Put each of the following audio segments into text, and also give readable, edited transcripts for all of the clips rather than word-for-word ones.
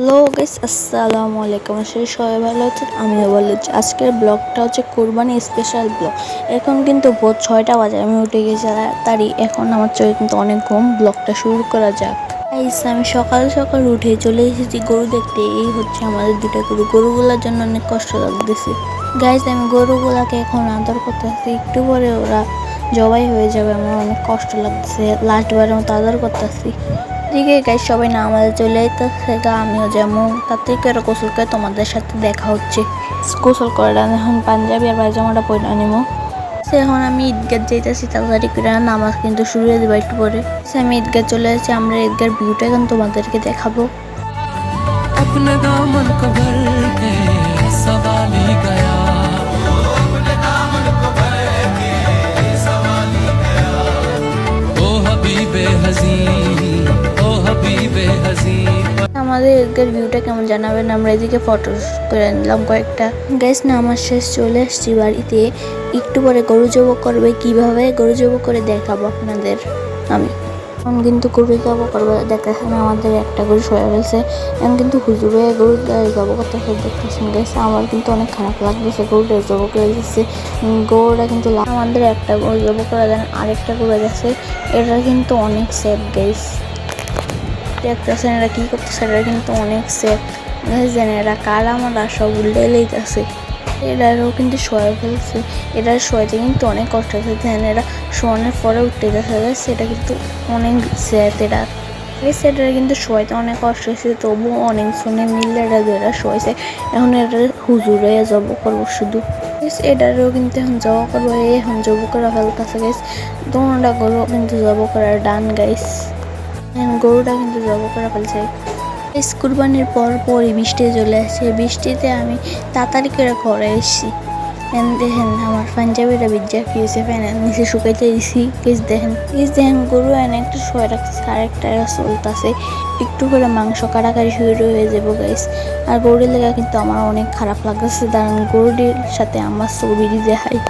Hello guys, আসসালামু আলাইকুম। আসলে সবাই ভালো আছেন, আমিও ভালো আছি। আজকের ব্লগটা হচ্ছে কোরবানি স্পেশাল ব্লগ। এখন কিন্তু ভোর 6টা বাজে, আমি উঠে গেছি তাড়াতাড়ি। এখন আমার চোখে কিন্তু অনেক ঘুম। ব্লগটা শুরু করা যাক। গাইস, আমি সকাল সকাল উঠে চলে এসেছি গরু দেখতে। এই হচ্ছে আমাদের দুটা গরু। গরুগুলোর জন্য অনেক কষ্ট লাগতেছে। গাইস, আমি গরুগুলাকে এখন আদর করতেছি। একটু পরে ওরা জবাই হয়ে যাবে, আমার অনেক কষ্ট লাগতেছে। লাস্টবারের মতো আদর করতেছি। এদিকে গাইস, সবাই না আমাদের চলে যেতেছে, আমিও যেমন তার থেকে আরো গোসল করে তোমাদের সাথে দেখা হচ্ছে। গোসল করে এখন পাঞ্জাবি আর পায়জামাটা পরে নিবো। এখন আমি ঈদগাহ যাইতেছি তাড়াতাড়ি করে, নামাজ কিন্তু শুরু হয়ে যাবে একটু পরে। আমি ঈদগাহ চলে এসেছি, আমরা ঈদগার ভিউটা এখন তোমাদেরকে দেখাবো। अपने दामन को भर के सवाली गया, अपने दामन को भर के सवाली गया, ओ हबीबे हज़ीं, ओ हबीबे हज़ीं। আমাদের ঈদগার ভিউটা কেমন জানাবেন। আমরা এদিকে ফটো করে নিলাম কয়েকটা। গাইস, নামাজ শেষ চলে আসছি বাড়িতে। একটু পরে গরু জব করবে, কিভাবে গরু জব করে দেখাবো আপনাদের আমি। এখন কিন্তু গরু জব করবে দেখতেছেন, আমাদের একটা গরু সয়ে ফেলছে। এখন কিন্তু হুজুরে গরু জব করতে দেখতেছেন। গাইস, আমার কিন্তু অনেক খারাপ লাগতেছে, গরুটা জব করে দিচ্ছে। গরুটা কিন্তু আমাদের একটা গরু জব করে দেন, আরেকটা গরু গেছে। এটা কিন্তু অনেক সেফ গাইস। দেখতেছেন এরা কি করতেছে, এরা কিন্তু অনেক সেফ। জানেন এরা কারা, আমরা সব উল্টে লইতেছে। এরাও কিন্তু শোয়া ফেলছে। এরা শোয়াতে কিন্তু অনেক কষ্ট হচ্ছে। ধ্যান এরা শোয়ানোর পরে উঠতে গেছে, সেটা কিন্তু অনেক সেফ। এরা কিন্তু শোয়াইতে অনেক কষ্ট হয়েছে, তবুও অনেক শুনে মিললে এরা শোয়াইছে। এখন এটা হুজুরে জব করবো শুধু। এটারও কিন্তু এখন জব করবো, এখন জব করে ফেলতেছে গাইস। দোনোটা গরু কিন্তু জব করার ডান গাইস। গরুটা কিন্তু জব করে ফেলছে। কুরবানির পরই বৃষ্টি চলে আসছে। বৃষ্টিতে আমি তাড়াতাড়ি করে ঘরে এসেছি। দেখেন আমার পাঞ্জাবিটা ভিজা কি হয়েছে, ফ্যানের নিচে শুকাইতে দিছি। দেখেন গরু একটা শোয়া রাখছে, আরেকটা চলতেছে। একটু করে মাংস কাটাকাটি শুরু হয়ে যাবো গাইস। আর গরুর লেগা কিন্তু আমার অনেক খারাপ লাগতেছে, কারণ গরুটির সাথে আমার ছবি দেখাই।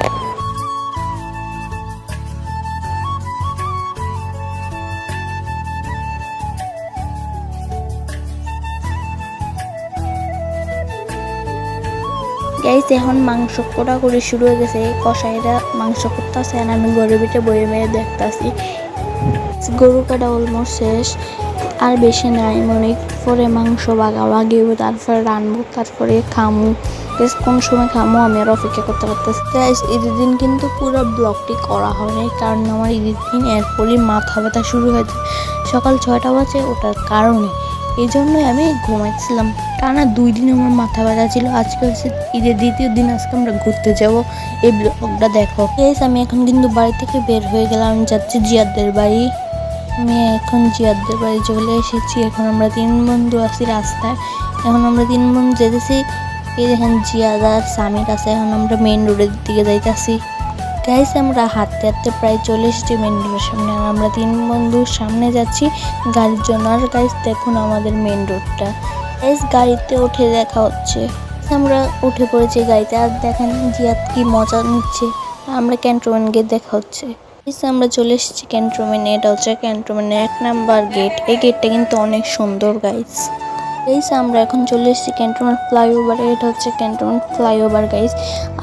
গাইস, এখন মাংস কোটাকুটি শুরু হয়ে গেছে। কষাইরা মাংস করতেছে, আমি গরুর ভিতরে বয়ে মেয়ে দেখতেছি। গরু কাটা অলমোস্ট শেষ, আর বেশি নাই। মনে পরে মাংস বাগাবাগি, তারপরে রানবো, তারপরে খামু। কোন সময় খামো আমি আর অপেক্ষা করতে পারতেছি। গাইস, ঈদের দিন কিন্তু পুরো ব্লগটি করা হয়নি, কারণ আমার ঈদের দিন এরপরই মাথা ব্যথা শুরু হয়েছে। সকাল 6টা বাজে, ওটার কারণে এই জন্যই আমি ঘুমাইছিলাম। টানা 2 দিন আমার মাথা ব্যথা ছিল। আজকে হচ্ছে ঈদের দ্বিতীয় দিন, আজকে আমরা ঘুরতে যাব। এই ব্লগটা দেখো। আমি এখন কিন্তু বাড়ি থেকে বের হয়ে গেলাম, আমি যাচ্ছি জিয়াদের বাড়ি। আমি এখন জিয়াদের বাড়ি চলে এসেছি। এখন আমরা 3 বন্ধু আছি রাস্তায়। এখন আমরা 3 বন্ধু যেতেছি। এই দেখেন জিয়াদার স্বামীর কাছে। এখন আমরা মেইন রোডের দিকে যাইতেছি। গাইস, আমরা হাঁটতে হাঁটতে প্রায় চলে এসেছি মেন রোডের সামনে। আর আমরা 3 বন্ধু সামনে যাচ্ছি গাড়ির জন্য। আর গাইস, দেখুন আমাদের মেন রোডটা। গাইস, গাড়িতে উঠে দেখা হচ্ছে। আমরা উঠে পড়েছি গাড়িতে, আর দেখেন জিয়াদ কি মজা নিচ্ছে। আমরা ক্যান্টনমেন্ট গেট দেখা হচ্ছে। গাইস, আমরা চলে এসেছি ক্যান্টনমেন্টে। এটা হচ্ছে ক্যান্টনমেন্টের 1 নাম্বার গেট। এই গেটটা কিন্তু অনেক সুন্দর গাইস। আমরা এখন চলে এসেছি ক্যান্টনমেন্ট ফ্লাইওভারে। এটা হচ্ছে ক্যান্টনমেন্ট ফ্লাইওভার গাইস।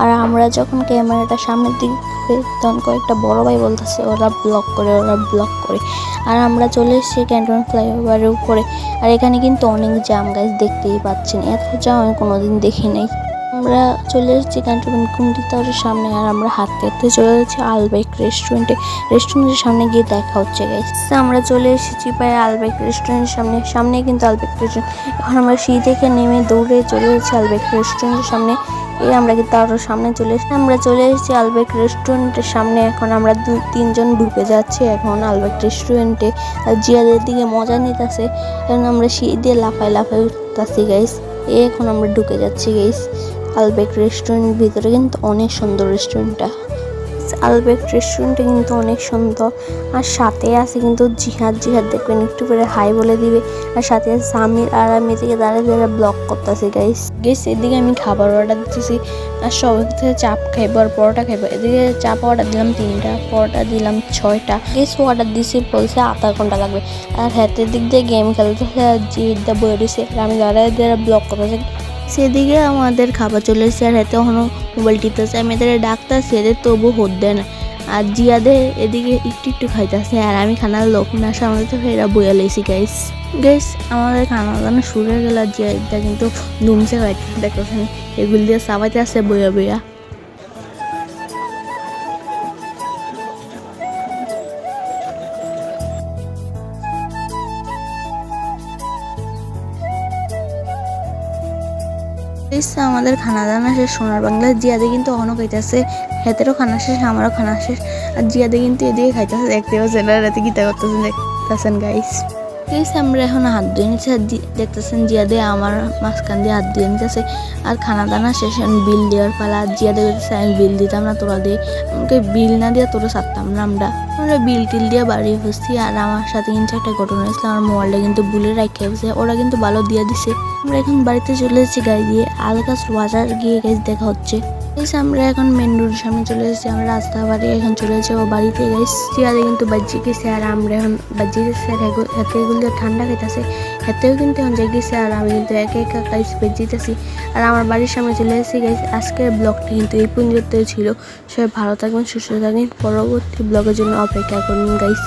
আর আমরা যখন ক্যামেরাটা সামনের দিকে তখন কয়েকটা বড় ভাই বলতেছে ওরা ব্লক করে। আর আমরা চলে এসেছি ক্যান্টনমেন্ট ফ্লাইওভারের উপরে। আর এখানে কিন্তু অনেক জ্যাম গাইস, দেখতেই পাচ্ছেন। এত জ্যাম আমি কোনোদিন দেখি নাই। আমরা চলে এসেছি ক্যান্টনমেন্ট কুন্ডি টাওয়ারের সামনে। আর আমরা হাঁটতে হাঁটতে চলে যাচ্ছি আলবেক রেস্টুরেন্টের সামনে গিয়ে দেখা হচ্ছে গাইস। আমরা চলে এসেছি প্রায় আলবেক রেস্টুরেন্টের সামনে কিন্তু আলবেক রেস্টুরেন্ট। এখন আমরা সিঁড়ি থেকে নেমে দৌড়ে চলে এসেছি আলবেক রেস্টুরেন্টের সামনে। আমরা কিন্তু আরো সামনে চলে এসেছি। আমরা চলে এসেছি আলবেক রেস্টুরেন্টের সামনে। এখন আমরা 2-3 জন ঢুকে যাচ্ছি এখন আলবেক রেস্টুরেন্টে। আর জিয়াদের দিকে মজা নিতেছে। এখন আমরা সিঁড়ি দিয়ে লাফাই উঠতেছি গাইস। এখন আমরা ঢুকে যাচ্ছি গাইস আলবেক রেস্টুরেন্টের ভিতরে। কিন্তু অনেক সুন্দর রেস্টুরেন্টটা। আলবেক রেস্টুরেন্টটা কিন্তু অনেক সুন্দর। আর সাথে আছে কিন্তু জিহাদ দেখবেন একটু করে হাই বলে দিবে। আর সাথে আছে সামির, আর আমি এদিকে দাঁড়িয়ে ব্লগ করতেছি গাইস। এদিকে আমি খাবার অর্ডার দিতেছি আর সবাই থেকে চাপ খাইবো আর পরোটা খাইবো। এদিকে চাপ অর্ডার দিলাম 3টা, পরোটা দিলাম 6টা। অর্ডার দিছি বলছে আধা ঘন্টা লাগবে। আর হাতের দিক দিয়ে গেম খেলতেছে আর জিদা বয়ে দিছে। আমি দাঁড়িয়ে ব্লগ করতেছি। সেদিকে আমাদের খাবার চলে এসেছে আর হাতে এখনো মোবাইল টিপতেছে। আমি এদের ডাকতেছি, এদের তবু হোদ দেয় না। আর জিয়াদে এদিকে একটু খাইতেছে আর আমি খানার লোক না সামলাতে ফেরা বইয়া লেছি গাইস। আমাদের খানা দানা শুরু হয়ে গেল। জিয়াদা কিন্তু দুমছে খাইতে দেখতেছেন, এগুলি দিয়ে চাবাইতে আছে বইয়া। আমাদের খানা দানা শেষ। সোনার বাংলা জিয়াদে কিন্তু এখনো খাইতেছে, হেতেরও খানা শেষ, আমারও খানা শেষ। আর জিয়াদে কিন্তু এদিকে খাইতেছে, দেখতে পাচ্ছেন রাতে গীতা করতেছেন দেখতেছেন গাইস। আমরা এখন হাত ধুয়ে নিচ্ছি আর দেখতেছেন জিয়াদে আমার মাঝখান দিয়ে হাত ধুয়ে নিতেছে। আর খানা দানা শেষ, বিল দেওয়ার পালা। আর জিয়াদে বলতেছে আমি বিল দিতাম না, তোরা দিয়ে আমাকে বিল না দিয়ে তোরা ছাড়তাম না। আমরা বিল টিল দিয়ে বাড়ি বসছি। আর আমার সাথে কিন্তু একটা ঘটনা হয়েছিল, আমার মোবাইলটা কিন্তু ভুলে রাখে গেছে, ওরা কিন্তু ভালো দিয়ে দিছে। আমরা এখন বাড়িতে চলে এসেছি গাড়ি দিয়ে। আলগাছ বাজার গিয়ে গাইস দেখা হচ্ছে। আমরা এখন মেন রোডের সামনে চলে এসেছি। আমরা রাস্তা বাড়ি এখন চলে যাবো বাড়িতে গাইস। জিয়াদে কিন্তু বাজ্যে গেছে আর আমরা এখন বাজ্যে গেছি। আর হাতে এগুলো ঠান্ডা খাইতেছে, হাতেও কিন্তু এখন জেগেছে। আর আমি কিন্তু একা গাইস বেজিতেছি। আর আমার বাড়ির সামনে চলে এসেছি গাইস। আজকের ব্লগটি কিন্তু এই পর্যন্তই ছিল। সবাই ভালো থাকবেন, সুস্থ থাকবেন। পরবর্তী ব্লগের জন্য অপেক্ষা করুন গাইস।